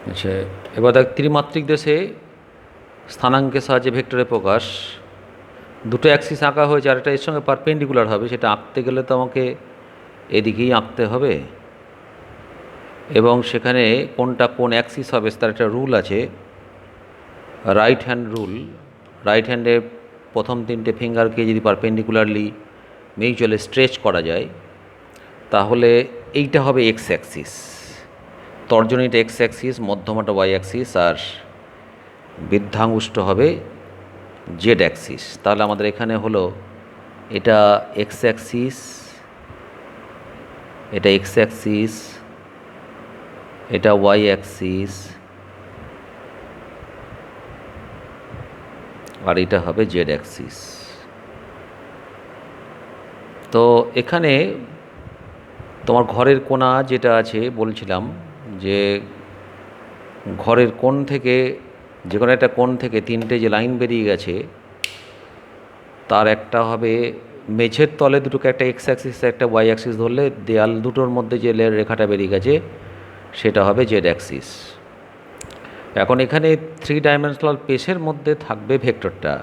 আচ্ছা, এবার দেখ ত্রিমাত্রিক দেশে স্থানাঙ্কের সাহায্যে ভেক্টরের প্রকাশ। দুটো অ্যাক্সিস আঁকা হয়েছে, আর এটা এর সঙ্গে পারপেন্ডিকুলার হবে, সেটা আঁকতে গেলে তো আমাকে এদিকেই আঁকতে হবে, এবং সেখানে কোনটা কোন অ্যাক্সিস হবে তার একটা রুল আছে, রাইট হ্যান্ড রুল। রাইট হ্যান্ডে প্রথম তিনটে ফিঙ্গারকে যদি পারপেন্ডিকুলারলি মিউচুয়ালি স্ট্রেচ করা যায়, তাহলে এইটা হবে এক্স অ্যাক্সিস, তর্জনীটা এক্স অ্যাক্সিস, মধ্যমাটা ওয়াই অ্যাক্সিস, আর বৃদ্ধাঙ্গুষ্ঠ হবে জেড অ্যাক্সিস। তাহলে আমাদের এখানে হলো এটা এক্স অ্যাক্সিস, এটা এক্স অ্যাক্সিস, এটা ওয়াই অ্যাক্সিস, আর এটা হবে জেড অ্যাক্সিস। তো এখানে তোমার ঘরের কোণা যেটা আছে বলছিলাম, যে ঘরের কোণ থেকে যে কোনো একটা কোণ থেকে তিনটে যে লাইন বেরিয়ে গেছে, তার একটা হবে মেঝের তলে দুটোকে একটা এক্স অ্যাক্সিস একটা ওয়াই অ্যাক্সিস ধরলে দেয়াল দুটোর মধ্যে যে রেখাটা বেরিয়ে গেছে সেটা হবে জেড অ্যাক্সিস। এখন এখানে 3 ডাইমেনশনাল স্পেসের মধ্যে থাকবে ভেক্টরটা।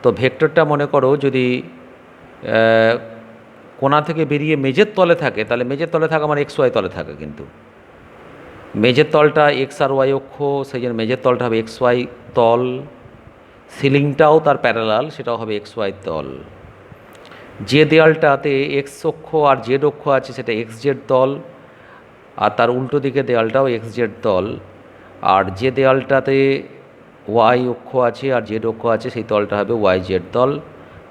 তো ভেক্টরটা মনে করো যদি কোণা থেকে বেরিয়ে মেঝের তলে থাকে, তাহলে মেঝের তলে থাকা মানে এক্স ওয়াই তলে থাকে, কিন্তু মেঝের তলটা এক্স আর ওয়াই অক্ষ, সেই জন্য মেঝের তলটা হবে এক্স ওয়াই তল, সিলিংটাও তার প্যারালাল, সেটাও হবে এক্স ওয়াই তল। যে দেয়ালটাতে এক্স অক্ষ আর জেড অক্ষ আছে সেটা এক্স জেড তল, আর তার উল্টো দিকে দেয়ালটাও এক্স জেড তল। আর যে দেয়ালটাতে ওয়াই অক্ষ আছে আর জেড অক্ষ আছে সেই তলটা হবে ওয়াই জেড তল,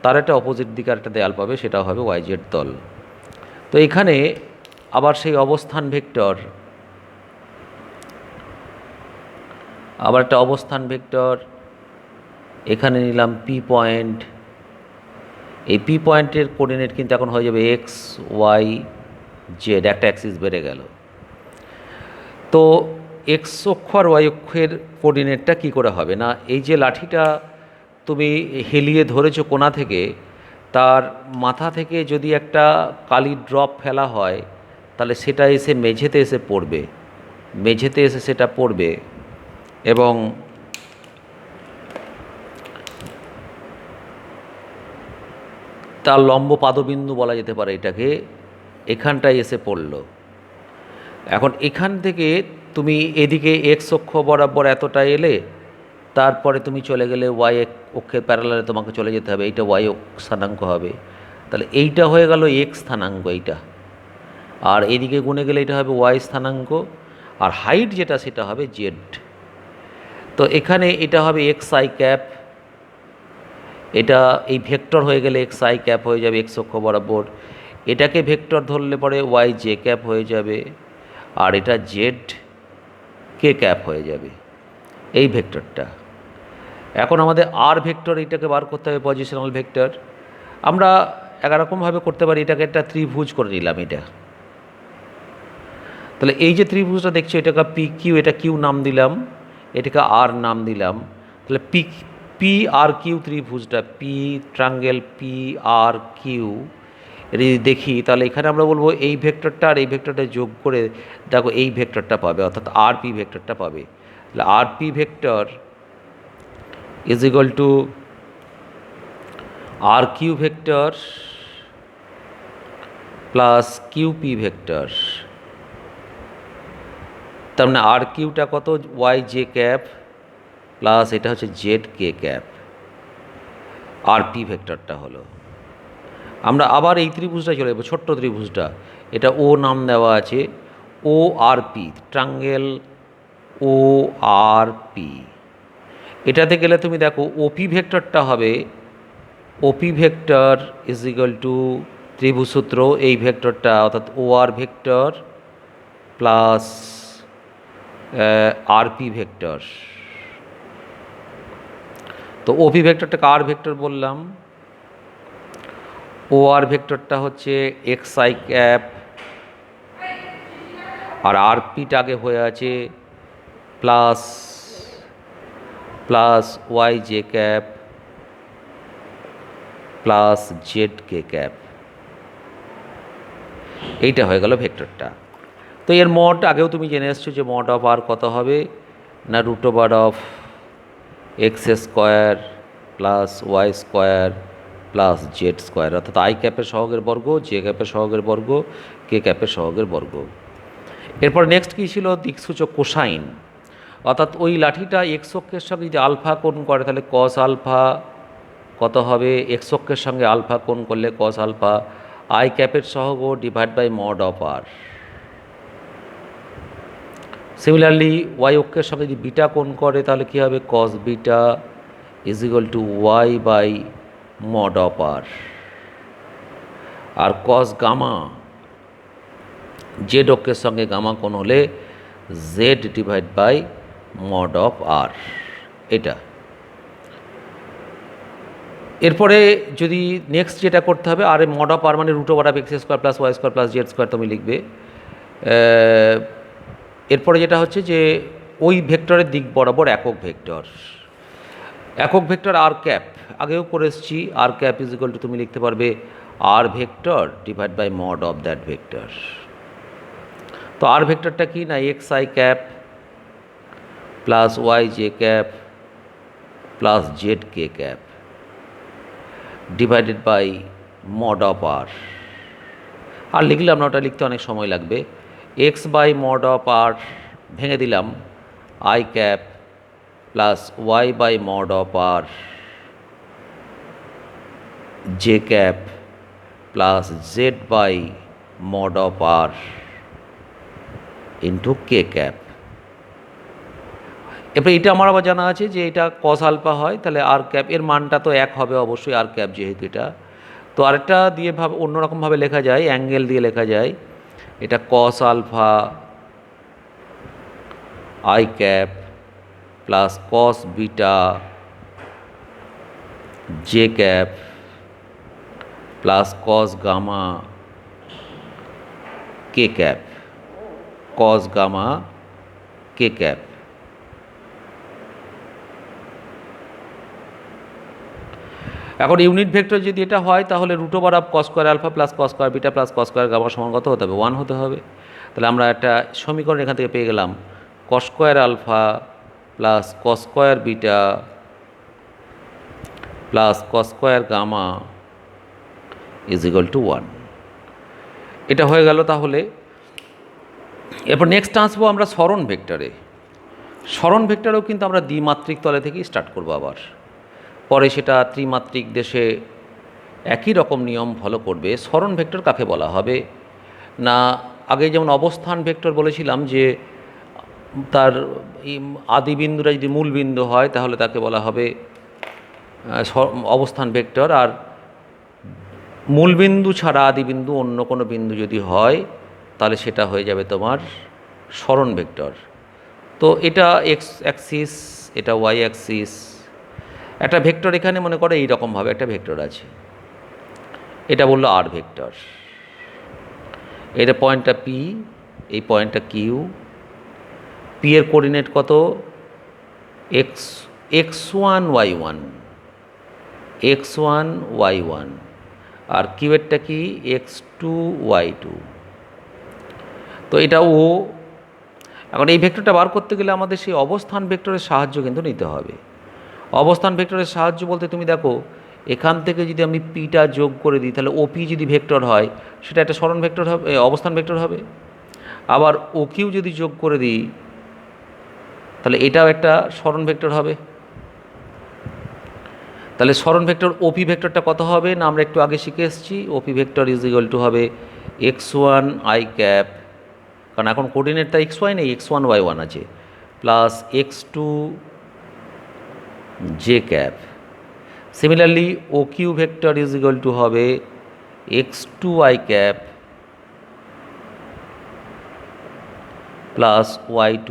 তার একটা অপোজিট দিকে একটা দেয়াল পাবে, সেটাও হবে ওয়াই জেড তল। তো এখানে আবার সেই অবস্থান ভেক্টর, আবার একটা অবস্থান ভেক্টর এখানে নিলাম পি পয়েন্ট। এই পি পয়েন্টের কোঅর্ডিনেট কিন্তু এখন হয়ে যাবে এক্স ওয়াই জেড, একটা অ্যাক্সিস বেড়ে গেল। তো এক্স অক্ষ আর ওয়াই অক্ষের কোঅর্ডিনেটটা কী করে হবে না, এই যে লাঠিটা তুমি হেলিয়ে ধরেছো কোণা থেকে, তার মাথা থেকে যদি একটা কালির ড্রপ ফেলা হয়, তাহলে সেটা এসে মেঝেতে এসে পড়বে, মেঝেতে এসে সেটা পড়বে, এবং তার লম্ব পাদবিন্দু বলা যেতে পারে এটাকে, এখানটায় এসে পড়ল। এখন এখান থেকে তুমি এদিকে এক্স অক্ষ বরাবর এতটা এলে, তারপরে তুমি চলে গেলে ওয়াই অক্ষের প্যারালালে তোমাকে চলে যেতে হবে, এইটা ওয়াই স্থানাঙ্ক হবে, তাহলে এইটা হয়ে গেল এক্স স্থানাঙ্ক এইটা, আর এদিকে গুণে গেলে এটা হবে ওয়াই স্থানাঙ্ক, আর হাইট যেটা সেটা হবে জেড। তো এখানে এটা হবে এক্স আই ক্যাপ, এটা এই ভেক্টর হয়ে গেলে এক্স আই ক্যাপ হয়ে যাবে এক্স অক্ষ বরাবর, এটাকে ভেক্টর ধরলে পরে ওয়াই জে ক্যাপ হয়ে যাবে, আর এটা জেড কে ক্যাপ হয়ে যাবে, এই ভেক্টরটা। এখন আমাদের আর ভেক্টর এইটাকে বার করতে হবে, পজিশনাল ভেক্টর। আমরা একরকমভাবে করতে পারি, এটাকে একটা ত্রিভুজ করে নিলাম এটা। তাহলে এই যে ত্রিভুজটা দেখছো এটাকে পি কিউ, এটা কিউ নাম দিলাম, এটাকে আর নাম দিলাম। তাহলে P P R Q ত্রিভুজটা, P triangle P R Q, এটা যদি দেখি তাহলে এখানে আমরা বলবো এই ভেক্টরটা আর এই ভেক্টরটা যোগ করে দেখো এই ভেক্টরটা পাবে, অর্থাৎ আর পি ভেক্টরটা পাবে। তাহলে R P vector is equal to R Q vector plus Q P vector. তার মানে আর কিউটা কত, ওয়াই জে ক্যাপ প্লাস এটা হচ্ছে জেড কে ক্যাপ, আর পি ভেক্টরটা হলো। আমরা আবার এই ত্রিভুজটা চলে যাবো, ছোট্ট ত্রিভুজটা, এটা ও নাম দেওয়া আছে, ও আর পি ট্রাঙ্গেল ও আর পি। এটাতে গেলে তুমি দেখো ওপি ভেক্টরটা হবে, ওপি ভেক্টর ইজ ইকুয়াল টু ত্রিভুজ সূত্র এই ভেক্টরটা, অর্থাৎ ও আর ভেক্টর প্লাস আর পি ভেক্টর। তো ওপি ভেক্টরটাকে আর ভেক্টর বললাম, ও আর ভেক্টরটা হচ্ছে এক্স আই ক্যাপ, আর আর পিটা আগে হয়ে আছে plus plus Y J cap plus Z K cap, এইটা হয়ে গেল ভেক্টরটা। তো এর মড আগেও তুমি জেনে এসছো যে মড অফ আর কত হবে না root over of x square plus y square plus z square, অর্থাৎ আই ক্যাপের সহগের বর্গ, জে ক্যাপের সহগের বর্গ, কে ক্যাপের সহগের বর্গ। এরপর নেক্সট কী ছিল দিকসূচক কোসাইন, অর্থাৎ ওই লাঠিটা এক্স অক্ষের সঙ্গে যদি আলফা কোণ করে তাহলে কস আলফা কত হবে, এক্স অক্ষের সঙ্গে আলফা কোণ করলে কস আলফা আই ক্যাপের সহগ divide by mod of R. Similarly Y অক্ষের সঙ্গে যদি বিটা কোণ করে তাহলে কী হবে, cos beta is equal to Y by mod of R. আর কস গামা জেড অক্ষের সঙ্গে গামা কোণ হলে Z divide by mod of R. এটা এরপরে যদি নেক্সট যেটা করতে হবে, আর মড অফ আর মানে root over of x square plus y square plus z square তুমি লিখবে। এরপরে যেটা হচ্ছে যে ওই ভেক্টরের দিক বরাবর একক ভেক্টর, একক ভেক্টর আর ক্যাপ আগেও করে এসেছি, R cap is equal to তুমি লিখতে পারবে R vector divide by mod of that vector. তো আর ভেক্টরটা কি না X I cap plus Y J cap plus Z K cap divided by mod of R. আর লিখলাম না, ওটা লিখতে অনেক সময় লাগবে। X by mod of R ভেঙে দিলাম I cap plus Y by mod of R J cap plus Z by mod of r into k cap. এরপরে এটা আমার আবার জানা আছে যে এটা কস আলফা হয়, তাহলে আর ক্যাপ এর মানটা তো এক হবে অবশ্যই, আর ক্যাপ যেহেতু এটা। তো আরেকটা দিয়ে অন্যরকমভাবে লেখা যায়, অ্যাঙ্গেল দিয়ে লেখা যায়, এটা cos alpha i cap plus cos beta j cap plus cos gamma k cap, cos gamma k cap. এখন ইউনিট ভেক্টর যদি এটা হয় তাহলে root over of cos square alpha plus cos square beta plus cos square gamma সমান কত হতে হবে, 1 হতে হবে। তাহলে আমরা একটা সমীকরণ এখান থেকে পেয়ে গেলাম cos square alpha plus cos square beta plus cos square gamma is equal to 1। এটা হয়ে গেল। তাহলে এরপর নেক্সট আসবো আমরা সরণ ভেক্টরে। সরণ ভেক্টরেও কিন্তু আমরা দ্বিমাত্রিক তলে থেকেই স্টার্ট করবো, আবার পরে সেটা ত্রিমাত্রিক দেশে একই রকম নিয়ম ফলো করবে। সরণ ভেক্টর কাকে বলা হবে না, আগে যেমন অবস্থান ভেক্টর বলেছিলাম যে তার আদি বিন্দুটা যদি মূল বিন্দু হয় তাহলে তাকে বলা হবে অবস্থান ভেক্টর, আর মূল বিন্দু ছাড়া আদি বিন্দু অন্য কোনো বিন্দু যদি হয় তাহলে সেটা হয়ে যাবে তোমার সরণ ভেক্টর। তো এটা এক্স অ্যাক্সিস, এটা ওয়াই অ্যাক্সিস। একটা ভেক্টর এখানে মনে করো এইরকমভাবে একটা ভেক্টর আছে, এটা বললো আর ভেক্টর, এটা পয়েন্টটা পি, এই পয়েন্টটা কিউ, পি এর কোঅর্ডিনেট কত x1 y1, x1 y1, আর কিউয়েরটা কি x2 y2। তো এটা ও। এখন এই ভেক্টরটা বার করতে গেলে আমাদের সেই অবস্থান ভেক্টরের সাহায্য কিন্তু নিতে হবে। অবস্থান ভেক্টরের সাহায্য বলতে তুমি দেখো এখান থেকে যদি আমি পিটা যোগ করে দিই তাহলে ওপি যদি ভেক্টর হয় সেটা একটা সরণ ভেক্টর হবে, অবস্থান ভেক্টর হবে। আবার ও কিউ যদি যোগ করে দিই তাহলে এটাও একটা সরণ ভেক্টর হবে। তাহলে সরণ ভেক্টর ওপি ভেক্টরটা কত হবে না, আমরা একটু আগে শিখে এসেছি, ওপি ভেক্টর ইজ ইকুয়াল টু হবে x1 i ক্যাপ, কারণ এখন কোঅর্ডিনেটটা xy নেই, x1 y1 আছে, plus x2 j cap. Similarly O Q vector is equal to হবে x2 i cap plus y2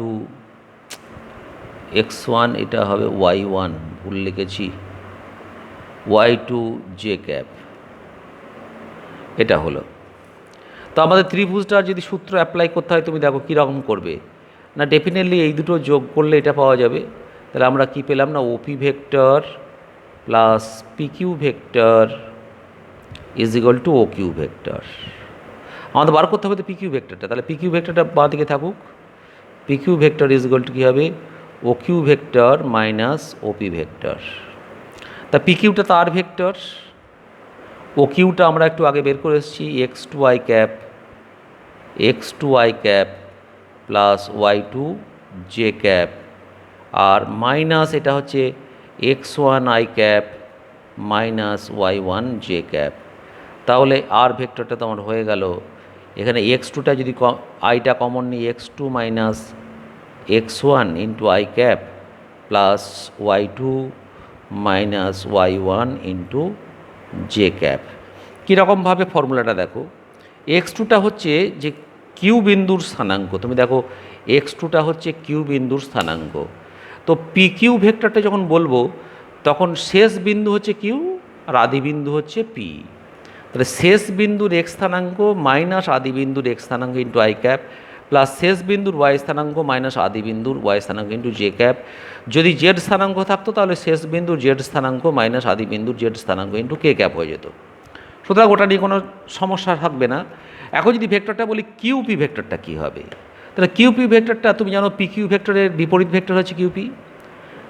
x1, এটা হবে y1, ভুল লিখেছি, y2 জে ক্যাপ। এটা হলো। তো আমাদের ত্রিভুজটার যদি সূত্র অ্যাপ্লাই করতে হয় তুমি দেখো কীরকম করবে না, ডেফিনেটলি এই দুটো যোগ করলে এটা পাওয়া যাবে। তাহলে আমরা কি পেলাম না OP vector plus PQ vector is equal to O Q vector. আমাদের বার করতে হবে তো পিকিউ ভেক্টরটা, তাহলে পিকিউ ভেক্টরটা বাঁ দিকে থাকুক। PQ vector is equal to কী হবে, O Q vector minus OP vector. তা পিকিউটা তো আর ভেক্টর, ও কিউটা আমরা একটু আগে বের করে এসেছি, X two Y cap, X two Y cap plus Y two J cap, আর মাইনাস এটা হচ্ছে X one I cap minus Y one J cap. তাহলে আর ভেক্টরটা তো আমার হয়ে গেল, এখানে এক্স টুটা যদি আইটা কমন নিই, x two minus x one into i cap plus Y two minus Y one into j cap. কীরকমভাবে ফর্মুলাটা দেখো, এক্স টুটা হচ্ছে যে কিউ বিন্দুর স্থানাঙ্ক, তুমি দেখো এক্স টুটা হচ্ছে কিউ বিন্দুর স্থানাঙ্ক। তো পি কিউ ভেক্টরটা যখন বলবো তখন শেষ বিন্দু হচ্ছে কিউ আর আদি বিন্দু হচ্ছে পি। তাহলে শেষ বিন্দুর এক্স স্থানাঙ্ক মাইনাস আদি বিন্দুর এক্স স্থানাঙ্ক ইন্টু আই ক্যাপ প্লাস শেষ বিন্দুর ওয়াই স্থানাঙ্ক মাইনাস আদি বিন্দুর ওয়াই স্থানাঙ্ক ইন্টু জে ক্যাপ। যদি জেড স্থানাঙ্ক থাকতো তাহলে শেষ বিন্দুর জেড স্থানাঙ্ক মাইনাস আদি বিন্দুর জেড স্থানাঙ্ক ইন্টু কে ক্যাপ হয়ে যেত। সুতরাং ওটা নিয়ে কোনো সমস্যা থাকবে না। এখন যদি ভেক্টরটা বলি কিউপি ভেক্টরটা কী হবে, তাহলে কিউপি ভেক্টরটা তুমি জানো পি কিউ ভেক্টরের বিপরীত ভেক্টর হচ্ছে কিউপি।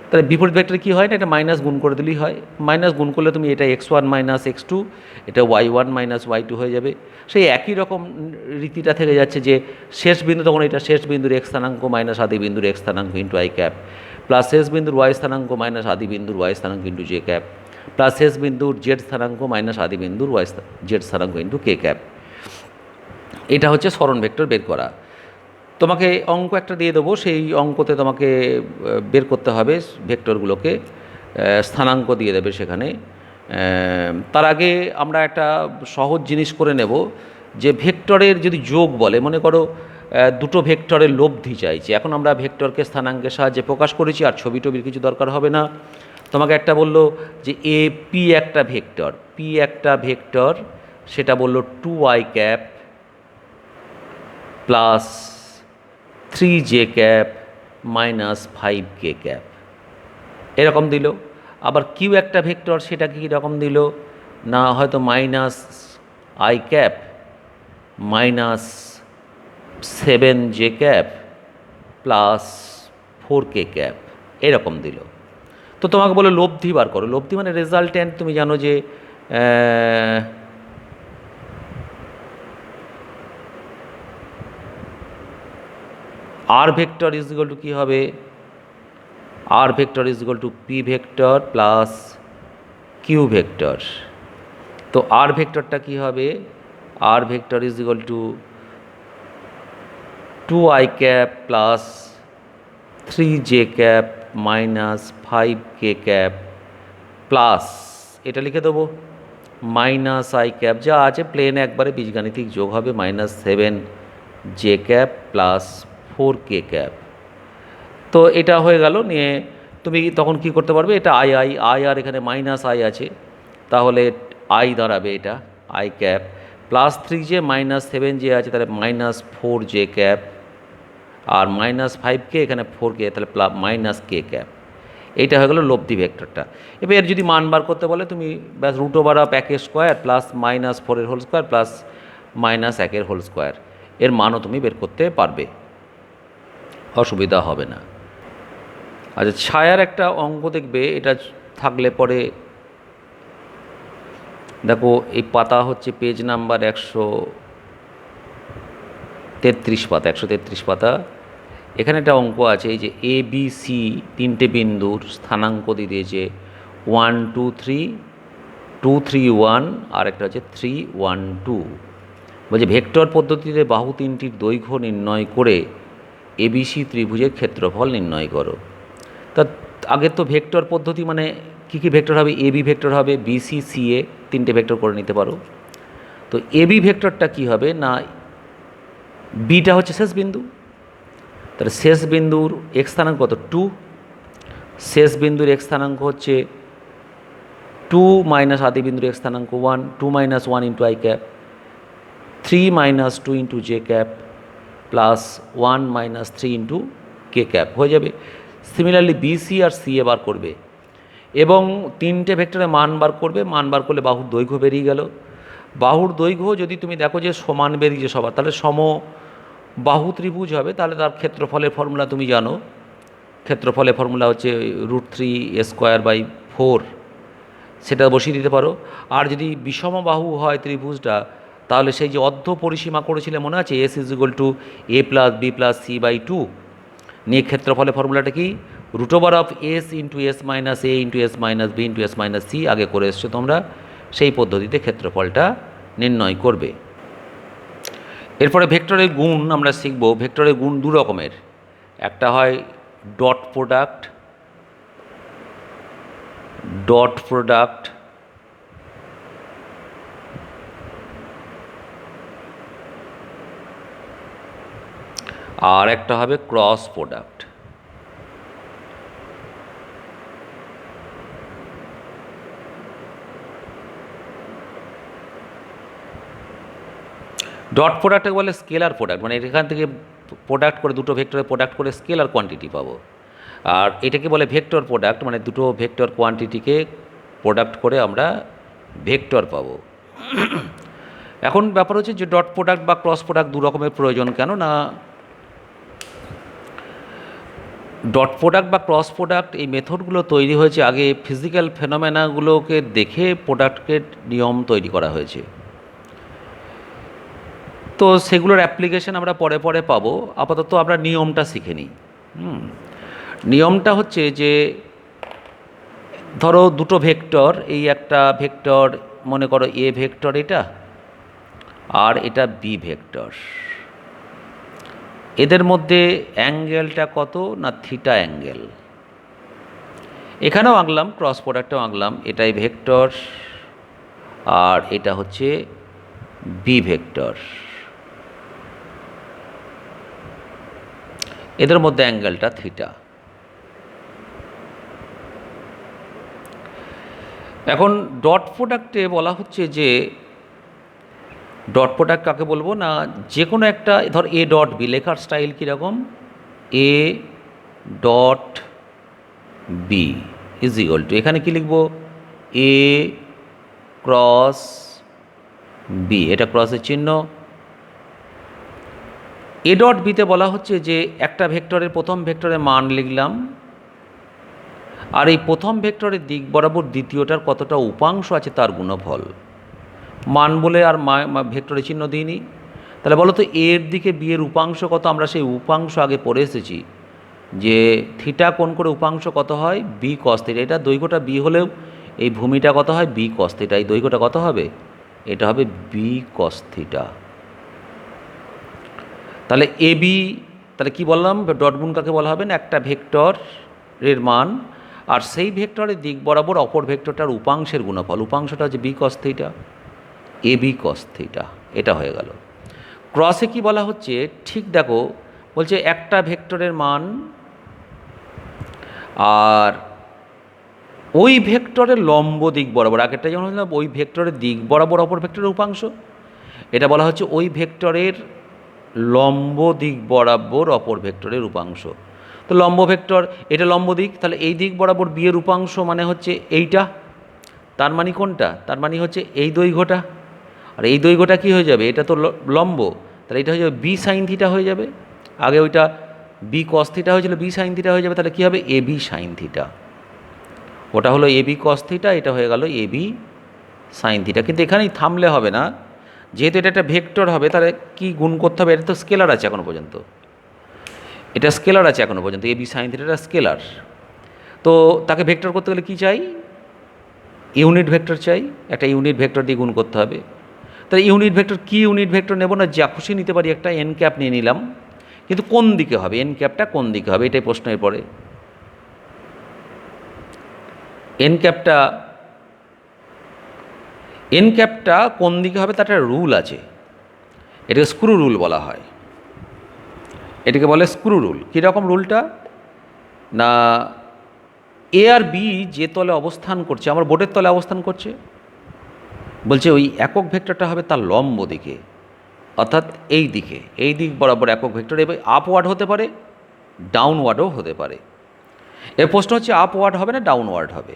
তাহলে বিপরীত ভেক্টরে কী হয় না, এটা মাইনাস গুণ করে দিলেই হয়। মাইনাস গুণ করলে তুমি এটা X one minus X two, এটা Y one minus Y two হয়ে যাবে। সেই একই রকম রীতিটা থেকে যাচ্ছে যে শেষ বিন্দু তখন এটা শেষ বিন্দুর এক্স স্থানাঙ্ক মাইনাস আদি বিন্দুর এক্স স্থানাঙ্ক ইন্টু আই ক্যাপ প্লাস শেষ বিন্দুর ওয়াই স্থানাঙ্ক মাইনাস আদি বিন্দুর ওয়াই স্থানাঙ্ক ইন্টু জে ক্যাপ প্লাস শেষ বিন্দুর জেড স্থানাঙ্ক মাইনাস আদি বিন্দুর ওয়াই জেড স্থানাঙ্ক ইন্টু কে ক্যাপ। এটা হচ্ছে সরণ ভেক্টর বের করা। তোমাকে অঙ্ক একটা দিয়ে দেবো, সেই অঙ্কতে তোমাকে বের করতে হবে ভেক্টরগুলোকে, স্থানাঙ্ক দিয়ে দেবে সেখানে। তার আগে আমরা একটা সহজ জিনিস করে নেব, যে ভেক্টরের যদি যোগ বলে, মনে করো দুটো ভেক্টরের লব্ধি চাইছে, এখন আমরা ভেক্টরকে স্থানাঙ্কের সাহায্যে প্রকাশ করেছি, আর ছবি টবির কিছু দরকার হবে না। তোমাকে একটা বললো যে এ পি একটা ভেক্টর, পি একটা ভেক্টর, সেটা বললো two I cap plus three J cap minus five K cap এরকম দিল। আবার কিউ একটা ভেক্টর, সেটা কীরকম দিল না, হয়তো minus I cap minus seven J cap plus four K cap এরকম দিল। তো তোমাকে বলে লব্ধি বার করো, লব্ধি মানে রেজাল্টেন্ট। তুমি জানো যে R vector is equal to কী হবে, R vector is equal to P vector plus Q vector. তো আর ভেক্টরটা কী হবে, R vector is equal to two I cap plus three J cap minus five K cap plus এটা লিখে দেবো minus I cap, যা আছে plane একবারে বীজগাণিতিক যোগ হবে, minus seven J cap plus four কে ক্যাপ। তো এটা হয়ে গেল। নিয়ে তুমি তখন কি করতে পারবে, এটা আই আই আই আর এখানে মাইনাস আই আছে, তাহলে আই দাঁড়াবে এটা I cap plus three J minus seven J আছে, তাহলে মাইনাস ফোর জে ক্যাপ আর মাইনাস ফাইভ কে এখানে ফোর কে, তাহলে মাইনাস কে ক্যাপ। এইটা হয়ে গেলো লব্ধি ভেক্টরটা। এবার এর যদি মান বার করতে বলে তুমি ব্যাস রুট ওভার অফ একের স্কোয়ার প্লাস মাইনাস ফোরের হোল স্কোয়ার প্লাস মাইনাস একের হোল স্কোয়ার, এর মানও তুমি বের করতে পারবে, অসুবিধা হবে না। আচ্ছা, ছায়ার একটা অঙ্ক দেখবে, এটা থাকলে পরে দেখো এই পাতা হচ্ছে পেজ নাম্বার 133 পাতা, 133 পাতা। এখানে একটা অঙ্ক আছে, এই যে এ বি সি তিনটে বিন্দুর স্থানাঙ্ক দিয়ে দিয়েছে 1 2 3 2 3 1 আর একটা হচ্ছে 3 1 2। বলছে ভেক্টর পদ্ধতিতে বাহু তিনটির দৈর্ঘ্য নির্ণয় করে এবিসি ত্রিভুজের ক্ষেত্রফল নির্ণয় করো। তা আগে তো ভেক্টর পদ্ধতি মানে কী কী ভেক্টর হবে, এবি ভেক্টর হবে, বিসি সি এ তিনটে ভেক্টর করে নিতে পারো। তো এবি ভেক্টরটা কী হবে না, বিটা হচ্ছে শেষ বিন্দু, তাহলে শেষ বিন্দুর এক্স স্থানাঙ্ক কত 2, শেষ বিন্দুর এক্স স্থানাঙ্ক হচ্ছে 2 মাইনাস আদি বিন্দুর এক্স স্থানাঙ্ক 1, 2 minus 1 into i cap, 3 minus 2 into j cap plus 1 minus 3 into k cap হয়ে যাবে। সিমিলারলি বিসি আর সি এ বার করবে এবং তিনটে ভেক্টরের মান বার করবে, মান বার করলে বাহুর দৈর্ঘ্য বেরিয়ে গেল। বাহুর দৈর্ঘ্য যদি তুমি দেখো যে সমান বেরিয়েছে সবার, তাহলে বাহু ত্রিভুজ হবে, তাহলে তার ক্ষেত্রফলের ফর্মুলা তুমি জানো। ক্ষেত্রফলের ফর্মুলা হচ্ছে √3a²/4, সেটা বসিয়ে দিতে পারো। আর যদি বিষমবাহু হয় ত্রিভুজটা, তাহলে সেই যে অর্ধ পরিসীমা করেছিলে মনে আছে, S = a + b + c/2, নিয়ে ক্ষেত্রফলের ফর্মুলাটা কি, √S × s - a × s - b × s - c আগে করে এসছো তোমরা, সেই পদ্ধতিতে ক্ষেত্রফলটা নির্ণয় করবে। এরপরে ভেক্টরের গুণ আমরা শিখব। ভেক্টরের গুণ দু রকমের, একটা হয় ডট প্রোডাক্ট, আর একটা হবে ক্রস প্রোডাক্ট। ডট প্রোডাক্টকে বলে স্কেলার প্রোডাক্ট, মানে এখান থেকে প্রোডাক্ট করে দুটো ভেক্টরের প্রোডাক্ট করে স্কেলার কোয়ান্টিটি পাবো। আর এটাকে বলে ভেক্টর প্রোডাক্ট, মানে দুটো ভেক্টর কোয়ান্টিটিকে প্রোডাক্ট করে আমরা ভেক্টর পাবো। এখন ব্যাপার হচ্ছে যে ডট প্রোডাক্ট বা ক্রস প্রোডাক্ট দু রকমের প্রয়োজন কেন না, ডট প্রোডাক্ট বা ক্রস প্রোডাক্ট এই মেথডগুলো তৈরি হয়েছে আগে ফিজিক্যাল ফেনোমেনাগুলোকে দেখে প্রোডাক্টের নিয়ম তৈরি করা হয়েছে। তো সেগুলোর অ্যাপ্লিকেশন আমরা পরে পরে পাবো, আপাতত আমরা নিয়মটা শিখে নিই। নিয়মটা হচ্ছে যে ধরো দুটো ভেক্টর, এই একটা ভেক্টর মনে করো এ ভেক্টর এটা, আর এটা বি ভেক্টর, এদের মধ্যে অ্যাঙ্গেলটা কত না থিটা অ্যাঙ্গেল। এখানেও আঁকলাম, ক্রস প্রোডাক্টটাও আঁকলাম, এটাই ভেক্টর আর এটা হচ্ছে বি ভেক্টর, এদের মধ্যে অ্যাঙ্গেলটা থিটা। এখন ডট প্রোডাক্টে বলা হচ্ছে যে ডট প্রোডাক্ট কাকে বলবো না, যে কোনো একটা ধর এ ডট বি, লেখার স্টাইল কীরকম, এ ডট বি = এখানে কি লিখব, এ ক্রস বি, এটা ক্রসের চিহ্ন। এ ডট বিতে বলা হচ্ছে যে একটা ভেক্টরের প্রথম ভেক্টরের মান লিখলাম, আর এই প্রথম ভেক্টরের দিক বরাবর দ্বিতীয়টার কতটা উপাংশ আছে তার গুণফল। মান বলে আর ভেক্টরের চিহ্ন দিইনি। তাহলে বলো তো এর দিকে বি এর উপাংশ কত, আমরা সেই উপাংশ আগে পড়ে এসেছি যে থিটা কোণ করে উপাংশ কত হয়, বি কস থিটা। এটা দৈর্ঘ্যটা বি হলেও এই ভূমিটা কত হয়, বি কস থিটা। এই দৈর্ঘ্যটা কত হবে, এটা হবে বি কস থিটা। তাহলে এ বি, তাহলে কি বললাম, ডট গুণ কাকে বলা হবে না, একটা ভেক্টরের মান আর সেই ভেক্টরের দিক বরাবর অপর ভেক্টরটার উপাংশের গুণফল। উপাংশটা হচ্ছে B cos theta, A B cos theta, এটা হয়ে গেল। ক্রসে কি বলা হচ্ছে, ঠিক দেখো, বলছে একটা ভেক্টরের মান আর ওই ভেক্টরের লম্ব দিক বরাবর, আগেরটা যেমন হলো ওই ভেক্টরের দিক বরাবর অপর ভেক্টরের উপাংশ, এটা বলা হচ্ছে ওই ভেক্টরের লম্ব দিক বরাবর অপর ভেক্টরের উপাংশ। তো লম্ব ভেক্টর, এটা লম্ব দিক, তাহলে এই দিক বরাবর বি এর উপাংশ মানে হচ্ছে এইটা, তার মানে কোনটা, তার মানে হচ্ছে এই দৈর্ঘ্যটা। আর এই দৈর্ঘ্যটা কী হয়ে যাবে, এটা তো লম্ব, তাহলে এটা হয়ে যাবে বি সাইন থিটা হয়ে যাবে। আগে ওইটা বি কস থিটা হয়েছিল, বি সাইন থিটা হয়ে যাবে, তাহলে কী হবে, এ বি সাইন থিটা। ওটা হলো এ বি কস থিটা, এটা হয়ে গেল এ বি সাইন থিটা। কিন্তু এখানেই থামলে হবে না, যেহেতু এটা একটা ভেক্টর হবে, তাহলে কি গুণ করতে হবে, এটা তো স্কেলার আছে এখনও পর্যন্ত, এটা স্কেলার আছে এখনও পর্যন্ত, এ বি সাইন থিটাটা স্কেলার। তো তাকে ভেক্টর করতে গেলে কী চাই, ইউনিট ভেক্টর চাই, একটা ইউনিট ভেক্টর দিয়ে গুণ করতে হবে। তাহলে ইউনিট ভেক্টর, কী ইউনিট ভেক্টর নেব না, যা খুশি নিতে পারি, একটা এন ক্যাপ নিয়ে নিলাম, কিন্তু কোন দিকে হবে, এন ক্যাপটা কোন দিকে হবে, এটাই প্রশ্ন। এরপরে এন ক্যাপটা কোন দিকে হবে তার একটা রুল আছে, এটাকে স্ক্রু রুল বলা হয়, এটাকে বলে স্ক্রু রুল। কীরকম রুলটা না, এ আর বি যে তলে অবস্থান করছে, আমার বোর্ডের তলে অবস্থান করছে, বলছে ওই একক ভেক্টরটা হবে তার লম্ব দিকে, অর্থাৎ এই দিকে, এই দিক বরাবর একক ভেক্টর। এবার আপওয়ার্ড হতে পারে, ডাউনওয়ার্ডও হতে পারে। এর প্রশ্ন হচ্ছে আপওয়ার্ড হবে না ডাউনওয়ার্ড হবে,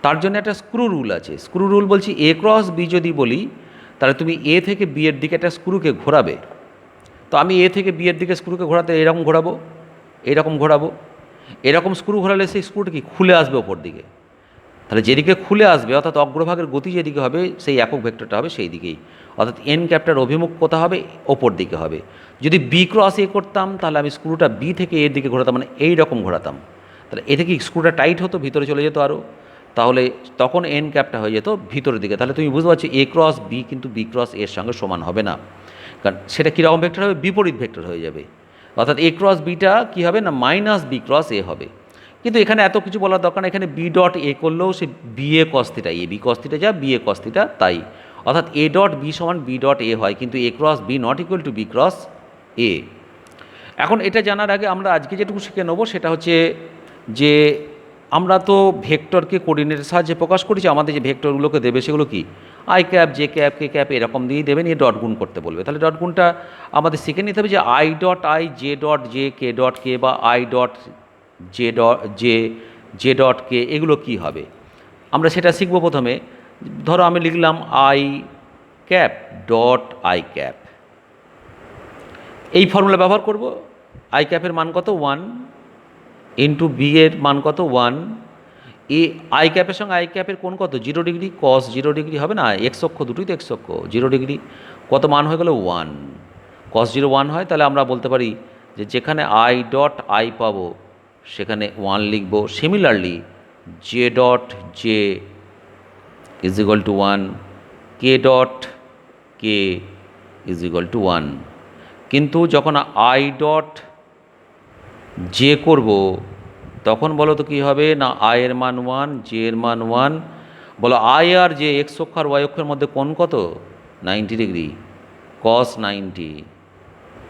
তার জন্য একটা স্ক্রু রুল আছে। স্ক্রু রুল বলছি এ ক্রস বি যদি বলি, তাহলে তুমি এ থেকে বি এর দিকে একটা স্ক্রুকে ঘোরাবে। তো আমি এ থেকে বি এর দিকে স্ক্রুকে ঘোরাতে এরকম ঘোরাবো, এরকম ঘোরাবো। এরকম স্ক্রু ঘোরালে সেই স্ক্রুটা কি খুলে আসবে ওপর দিকে। তাহলে যেদিকে খুলে আসবে অর্থাৎ অগ্রভাগের গতি যেদিকে হবে সেই একক ভেক্টরটা হবে সেই দিকেই, অর্থাৎ এন ক্যাপটার অভিমুখ কোথা হবে, ওপর দিকে হবে। যদি বি ক্রস এ করতাম তাহলে আমি স্ক্রুটা বি থেকে এর দিকে ঘোরাতাম, মানে এই রকম ঘোরাতাম। তাহলে এতে কি স্ক্রুটা টাইট হতো, ভিতরে চলে যেত আরও, তাহলে তখন এন ক্যাপটা হয়ে যেত ভিতরের দিকে। তাহলে তুমি বুঝতে পারছো এ ক্রস বি কিন্তু বি ক্রস এর সঙ্গে সমান হবে না, কারণ সেটা কীরকম ভেক্টর হবে, বিপরীত ভেক্টর হয়ে যাবে। অর্থাৎ এ ক্রস বিটা কী হবে না মাইনাস বি ক্রস এ হবে। কিন্তু এখানে এত কিছু বলার দরকার না, এখানে বি ডট এ করলেও সে B A cos theta, A B cos theta যা বি এ কস থিটা তাই, অর্থাৎ এ ডট বি সমান বি ডট এ হয়, কিন্তু A cross B not equal to B cross A. এখন এটা জানার আগে আমরা আজকে যেটুকু শিখে নেবো সেটা হচ্ছে যে আমরা তো ভেক্টরকে কোঅর্ডিনেটের সাহায্যে প্রকাশ করেছি, আমাদের যে ভেক্টরগুলোকে দেবে সেগুলো কি I cap J cap K cap এরকম দিয়েই দেবে, নিয়ে ডট গুণ করতে বলবে। তাহলে ডট গুণটা আমাদের শিখে নিতে হবে যে I dot I J dot J K dot K বা I dot J dot J dot K এগুলো কী হবে আমরা সেটা শিখবো। প্রথমে ধরো আমি লিখলাম I cap dot I cap, এই ফর্মুলা ব্যবহার করব। আই ক্যাপের মান কত 1 ইন্টু বি এর মান কত 1, এ আই ক্যাপের সঙ্গে আই ক্যাপের কোণ কত 0 ডিগ্রি, কস 0 ডিগ্রি হবে না, এক্স অক্ষ দুটোই তো এক্স অক্ষ 0 ডিগ্রি, কত মান হয়ে গেল 1, কস 0 1 হয়। তাহলে আমরা বলতে পারি যে যেখানে আই ডট আই পাবো সেখানে 1 লিখব। Similarly J dot J is equal to 1, K dot K is equal to 1। কিন্তু যখন আই ডট জে করব তখন বলো তো কী হবে না, আই এর মান 1 জে এর মান 1, বলো আই আর জে এক্স অক্ষ আর ওয়াই অক্ষের মধ্যে কোণ কত 90 ডিগ্রি, কস 90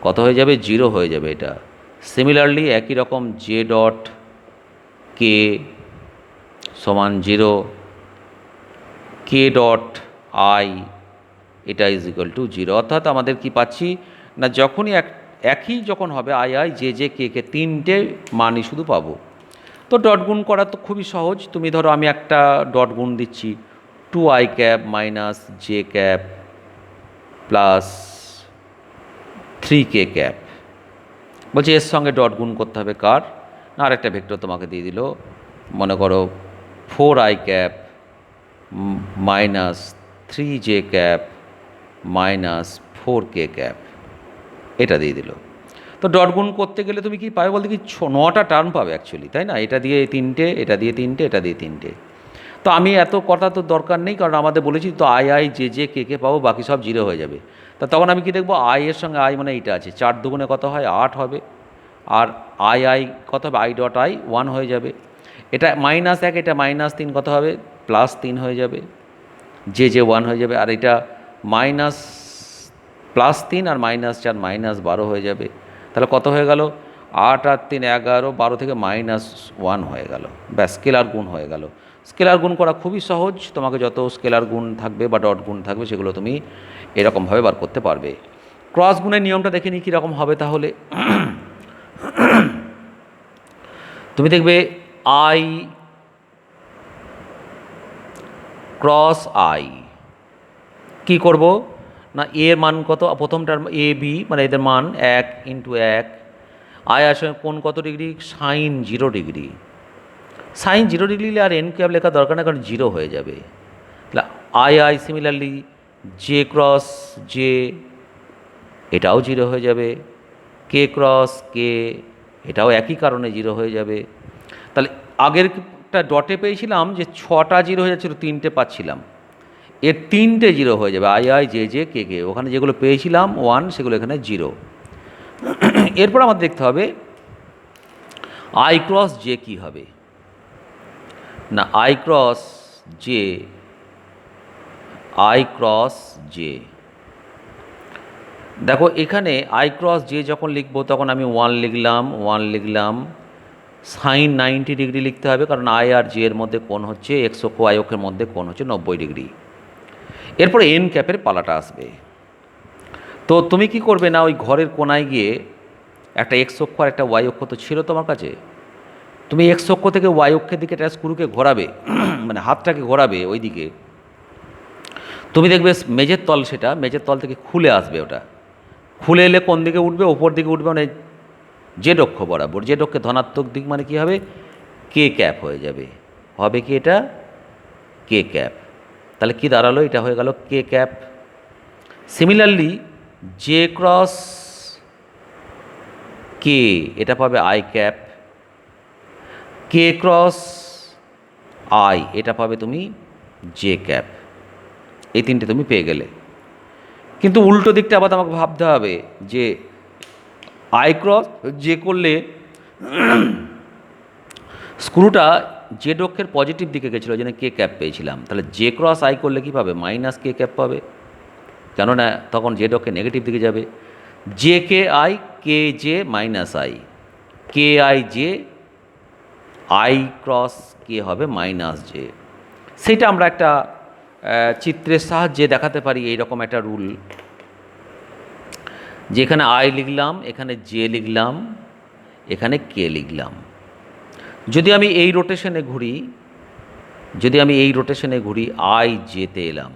কত হয়ে যাবে 0 হয়ে যাবে এটা। সিমিলারলি একই রকম জে ডট কে সমান 0, কে ডট আই এটা ইজ ইকুয়াল টু 0। অর্থাৎ আমাদের কি পাচ্ছি না, যখনই একই যখন হবে I I J J K K তিনটে মানই শুধু পাবো। তো ডট গুণ করা তো খুবই সহজ। তুমি ধরো আমি একটা ডট গুণ দিচ্ছি 2 I cap minus J cap plus 3 K cap, বলছি এর সঙ্গে ডট গুণ করতে হবে কার না আরেকটা ভেক্টর তোমাকে দিয়ে দিল, মনে করো 4 I cap minus 3 J cap minus 4 K cap, এটা দিয়ে দিল। তো ডট গুণ করতে গেলে তুমি কি পাবে বলতে কি 9টা টার্ম পাবে অ্যাকচুয়ালি, তাই না, এটা দিয়ে তিনটে, এটা দিয়ে তিনটে, এটা দিয়ে তিনটে। তো আমি এত কথা তো দরকার নেই, কারণ আমাদের বলেছি তো I I J J K K পাবো, বাকি সব 0 হয়ে যাবে। তা তখন আমি কি দেখবো আই এর সঙ্গে আই মানে এইটা আছে, 4 দুগুণে কত হয় 8 হবে, আর আই আই কত হবে আই ডট আই 1 হয়ে যাবে, এটা -1 এটা -3 কত হবে +3 হয়ে যাবে, জে জে 1 হয়ে যাবে, আর এটা মাইনাস +3 আর -4 -12 হয়ে যাবে। তাহলে কত হয়ে গেল 8 আর 3 11, 12 থেকে -1 হয়ে গেল, ব্যাস স্কেলার গুণ হয়ে গেল। স্কেলার গুণ করা খুবই সহজ, তোমাকে যত স্কেলার গুণ থাকবে বা ডট গুণ থাকবে সেগুলো তুমি এরকমভাবে বার করতে পারবে। ক্রস গুণের নিয়মটা দেখে নিই কীরকম হবে। তাহলে তুমি দেখবে আই ক্রস আই কী করব না, এর মান কত প্রথমটার এ বি মানে এদের মান 1 ইন্টু 1, আই আসলে কোণ কত degree sine 0 degree, sine 0 degree আর এন ক্যাপ লেখা দরকার না, কারণ 0 হয়ে যাবে। তাহলে I I similarly J cross J এটাও 0 হয়ে যাবে, কে ক্রস কে এটাও একই কারণে 0 হয়ে যাবে। তাহলে আগেরটা ডটে পেয়েছিলাম যে 6টা 0 হয়ে যাচ্ছিল, 3টে পাচ্ছিলাম, এর 3টে 0 হয়ে যাবে I I J J K K, ওখানে যেগুলো পেয়েছিলাম 1 সেগুলো এখানে 0। এরপর আমাদের দেখতে হবে আই ক্রস জে কী হবে না, আই ক্রস জে দেখো এখানে আই ক্রস জে যখন লিখবো তখন আমি 1 লিখলাম সাইন 90 ডিগ্রি লিখতে হবে, কারণ আই আর জে এর মধ্যে কোণ হচ্ছে এক্স অক্ষ ওয়াই অক্ষের মধ্যে কোণ হচ্ছে 90 ডিগ্রি। এরপর এন ক্যাপের পালাটা আসবে। তো তুমি কি করবে না, ওই ঘরের কোণায় গিয়ে একটা এক্স অক্ষ আর একটা ওয়াই অক্ষ তো ছিল তোমার কাছে, তুমি এক্স অক্ষ থেকে ওয়াই অক্ষের দিকে একটা স্ক্রুকে ঘোরাবে, মানে হাতটাকে ঘোরাবে ওই দিকে। তুমি দেখবে মেঝের তল, সেটা মেঝের তল থেকে খুলে আসবে, ওটা খুলে এলে কোন দিকে উঠবে? ওপর দিকে উঠবে, মানে জেড অক্ষ বরাবর। জেড অক্ষে ধনাত্মক দিক মানে কী হবে? কে ক্যাপ হয়ে যাবে। হবে কি এটা? K cap. তাহলে কি দাঁড়ালো? এটা হয়ে গেল K cap. Similarly J cross K, এটা পাবে I cap. K cross I, এটা পাবে তুমি জে ক্যাপ। এই তিনটে তুমি পেয়ে গেলে। কিন্তু উল্টো দিকটা আবার আমাকে ভাবতে হবে যে আই ক্রস জে করলে স্ক্রুটা জেড অক্ষের পজিটিভ দিকে গেছিলো, যেন কে ক্যাপ পেয়েছিলাম। তাহলে জে ক্রস আই করলে কী পাবে? মাইনাস কে ক্যাপ পাবে, কেননা তখন জেড অক্ষের নেগেটিভ দিকে যাবে। J K I, K J minus I, K I J, I cross কে হবে মাইনাস জে। সেইটা আমরা একটা চিত্রের সাহায্যে দেখাতে পারি। এইরকম একটা রুল, যেখানে আই লিখলাম, এখানে জে লিখলাম, এখানে কে লিখলাম। যদি আমি এই রোটেশনে ঘুরি, আই জেতে এলাম,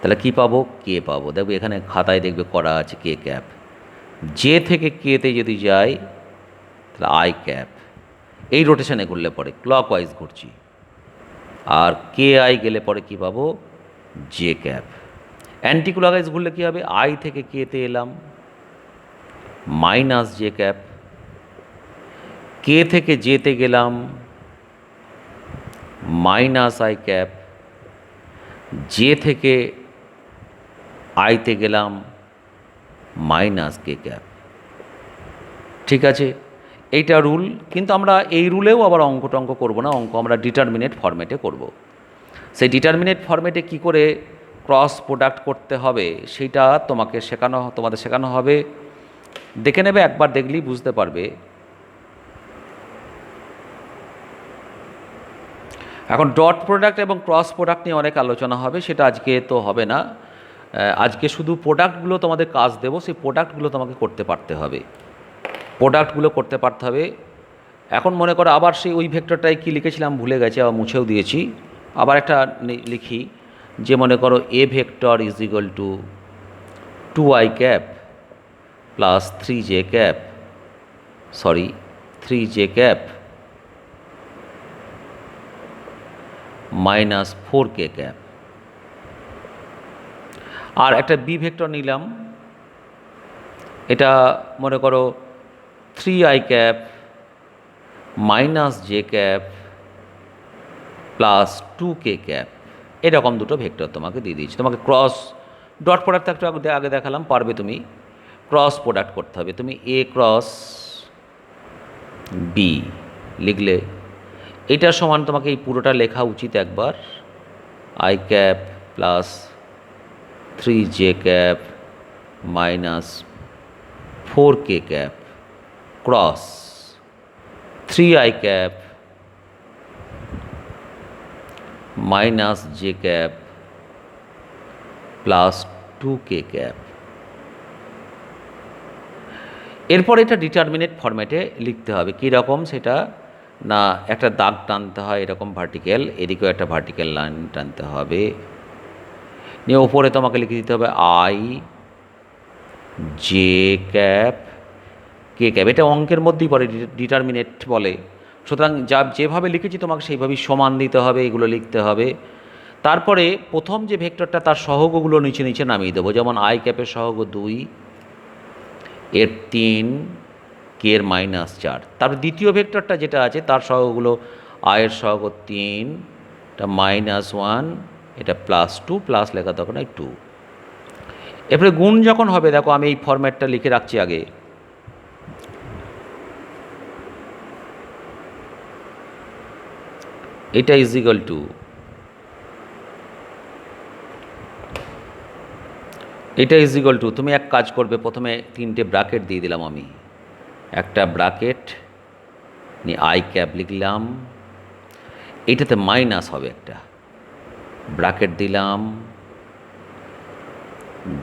তাহলে কী পাবো? কে পাবো। দেখবে এখানে খাতায় দেখবে করা আছে কে ক্যাপ। জে থেকে কেতে যদি যাই তাহলে আই ক্যাপ। এই রোটেশনে ঘুরলে পরে ক্লকওয়াইজ ঘুরছি, আর কে আই গেলে পরে কী পাবো? J cap. অ্যান্টি ক্লকওয়াইজ ঘুরলে কী হবে? আই থেকে কেতে এলাম, মাইনাস জে ক্যাপ। কে থেকে জেতে গেলাম, মাইনাস আই ক্যাপ। জে থেকে আইতে গেলাম, মাইনাস কে ক্যাপ। ঠিক আছে, এইটা রুল। কিন্তু আমরা এই রুলেও আবার অঙ্ক টঙ্ক করবো না, অঙ্ক আমরা ডিটারমিনেট ফরম্যাটে করব। সেই ডিটারমিনেট ফরম্যাটে কি করে ক্রস প্রোডাক্ট করতে হবে সেইটা তোমাদের শেখানো হবে। দেখে নেবে, একবার দেখলেই বুঝতে পারবে। এখন ডট প্রোডাক্ট এবং ক্রস প্রোডাক্ট নিয়ে অনেক আলোচনা হবে, সেটা আজকে তো হবে না। আজকে শুধু প্রোডাক্টগুলো তোমাদের কাজ দেবো, সেই প্রোডাক্টগুলো তোমাকে করতে পারতে হবে। এখন মনে করো আবার সেই ওই ভেক্টরটাই কি লিখেছিলাম ভুলে গেছি, আবার মুছেও দিয়েছি। আবার একটা লিখি, যে মনে করো A vector is equal to 2i cap plus 3j cap minus 4k cap. আর একটা বি ভেক্টর নিলাম, এটা মনে করো 3i cap minus J cap plus 2k cap. এরকম দুটো ভেক্টর তোমাকে দিয়ে দিয়েছি। তোমাকে ক্রস ডট প্রোডাক্ট একটু আগে দেখালাম, পারবে তুমি। ক্রস প্রোডাক্ট করতে হবে। তুমি এ ক্রস বি লিখলে এটার সমান তোমাকে এই পুরোটা লেখা উচিত একবার। I cap plus 3j cap minus 4k cap cross 3i cap minus J cap plus 2k cap. এরপর এটা ডিটারমিনেট ফরম্যাটে লিখতে হবে। কীরকম সেটা না, একটা দাগ টানতে হয় এরকম ভার্টিক্যাল, এদিকেও একটা ভার্টিক্যাল লাইন টানতে হবে, নিয়ে ওপরে তোমাকে লিখে দিতে হবে I J cap K cap. এটা অঙ্কের মধ্যেই পড়ে, ডিটারমিনেট বলে। সুতরাং যেভাবে লিখেছি তোমাকে সেইভাবেই সমান দিতে হবে, এগুলো লিখতে হবে। তারপরে প্রথম যে ভেক্টরটা তার সহগগুলো নিচে নিচে নামিয়ে দেবো। যেমন আই ক্যাপের সহগ 2, এর 3, কে এর -4। তারপর দ্বিতীয় ভেক্টরটা যেটা আছে তার সহগগুলো আয়ের সহগ 3, এটা -1, এটা +2, প্লাস লেখা তখন 2। এরপরে গুণ যখন হবে, দেখো আমি এই ফরম্যাটটা লিখে রাখছি আগে। এটা ইজ ইকুয়াল টু, তুমি এক কাজ করবে, প্রথমে 3টে ব্র্যাকেট দিয়ে দিলাম আমি। একটা ব্র্যাকেট নিয়ে আই ক্যাপ লিখলাম, এইটাতে মাইনাস হবে, একটা ব্র্যাকেট দিলাম,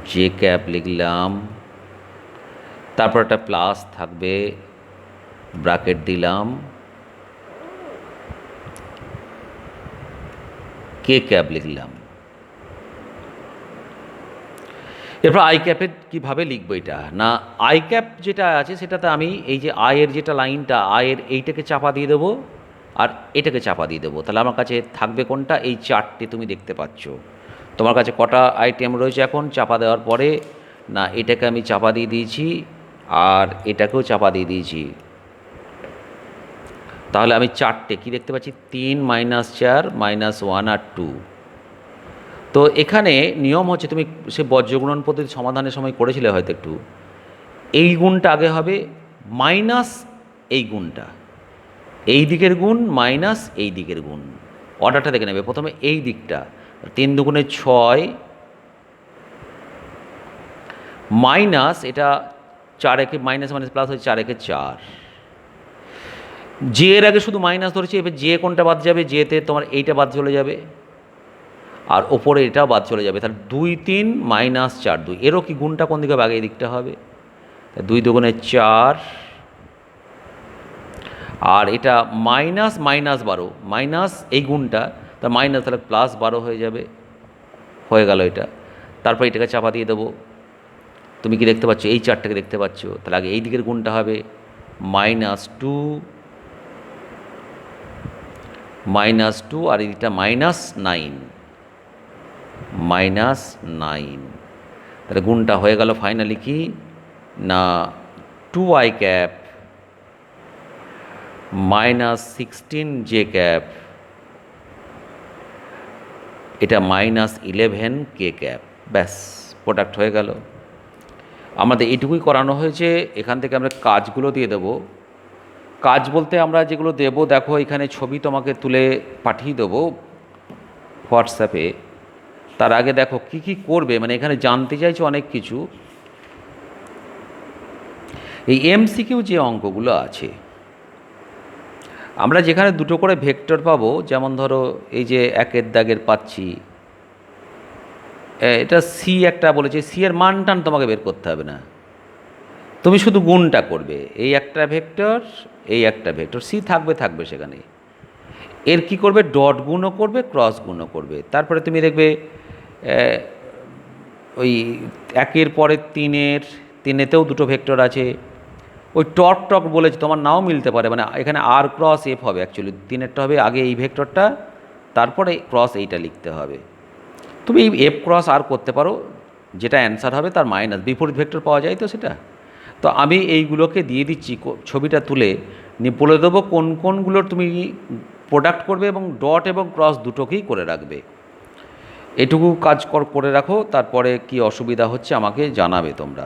জে ক্যাপ লিখলাম, তারপর একটা প্লাস থাকবে, ব্র্যাকেট দিলাম, কে ক্যাপ লিখলাম। এরপর আই ক্যাপের কীভাবে লিখবো এটা না, আই ক্যাপ যেটা আছে সেটাতে আমি এই যে আয়ের যেটা লাইনটা, আয়ের এইটাকে চাপা দিয়ে দেবো আর এটাকে চাপা দিয়ে দেবো, তাহলে আমার কাছে থাকবে কোনটা, এই চারটে তুমি দেখতে পাচ্ছ। তোমার কাছে কটা আইটেম রয়েছে এখন চাপা দেওয়ার পরে, না এটাকে আমি চাপা দিয়ে দিয়েছি আর এটাকেও চাপা দিয়ে দিয়েছি, তাহলে আমি চারটে কী দেখতে পাচ্ছি, 3 -4 -1 আর 2। তো এখানে নিয়ম হচ্ছে, তুমি সে বজ্রগুণন পদ্ধতি সমাধানের সময় করেছিলে হয়তো একটু, এই গুণটা আগে হবে মাইনাস এই গুণটা, এই দিকের গুণ মাইনাস এই দিকের গুণ, অর্ডারটা দেখে নেবে। প্রথমে এই দিকটা 3 দুগুণে 6 মাইনাস এটা 4 একে মাইনাস মাইনাস প্লাস হচ্ছে 4 একে 4, জে এর আগে শুধু মাইনাস ধরেছি, এবার জে কোনটা বাদ যাবে, জেতে তোমার এইটা বাদ চলে যাবে আর ওপরে এটাও বাদ চলে যাবে, তাহলে 2 3 -4 2, এরও কি গুণটা কোন দিকে হবে, আগে এই দিকটা হবে, 2 দুগুণে 4 আর এটা মাইনাস -12 মাইনাস এই গুণটা, তা মাইনাস তাহলে +12 হয়ে যাবে, হয়ে গেল এটা। তারপর এটাকে চাপা দিয়ে দেবো, তুমি কি দেখতে পাচ্ছ, এই চারটাকে দেখতে পাচ্ছ, তাহলে আগে এই দিকের গুণটা হবে -2 আর এইটা -9 তাহলে গুণটা হয়ে গেল ফাইনালি কি না 2i ক্যাপ -16j ক্যাপ, এটা -11k ক্যাপ, ব্যাস প্রোডাক্ট হয়ে গেল। আমাদের এইটুকুই করানো হয়েছে। এখান থেকে আমরা কাজগুলো দিয়ে দেব। কাজ বলতে আমরা যেগুলো দেব, দেখো এখানে ছবি তোমাকে তুলে পাঠিয়ে দেবো হোয়াটসঅ্যাপে। তার আগে দেখো কি কি করবে, মানে এখানে জানতে চাইছো অনেক কিছু। এই এমসিকিউ যে অঙ্কগুলো আছে, আমরা যেখানে দুটো করে ভেক্টর পাবো, যেমন ধরো এই যে 1 দাগের পাচ্ছি, এটা সি একটা বলেছে, সি এর মান টান তোমাকে বের করতে হবে না, তুমি শুধু গুণটা করবে, এই একটা ভেক্টর এই একটা ভেক্টর, সি থাকবে সেখানে। এর কি করবে, ডট গুণও করবে ক্রস গুণও করবে। তারপরে তুমি দেখবে ওই 1-এর পরে 3-এতেও দুটো ভেক্টর আছে, ওই টক বলেছে, তোমার নাও মিলতে পারে, মানে এখানে আর ক্রস এফ হবে, অ্যাকচুয়ালি 3-এরটা হবে আগে এই ভেক্টরটা, তারপরে ক্রস এইটা লিখতে হবে। তুমি এই এফ ক্রস আর করতে পারো, যেটা অ্যান্সার হবে তার মাইনাস বিপরীত ভেক্টর পাওয়া যায় তো সেটা। তো আমি এইগুলোকে দিয়ে দিচ্ছি, ছবিটা তুলে নিয়ে বলে দেবো কোন কোনগুলোর তুমি প্রোডাক্ট করবে এবং ডট এবং ক্রস দুটোকেই করে রাখবে। এটুকু কাজ করে রাখো, তারপরে কি অসুবিধা হচ্ছে আমাকে জানাবে তোমরা।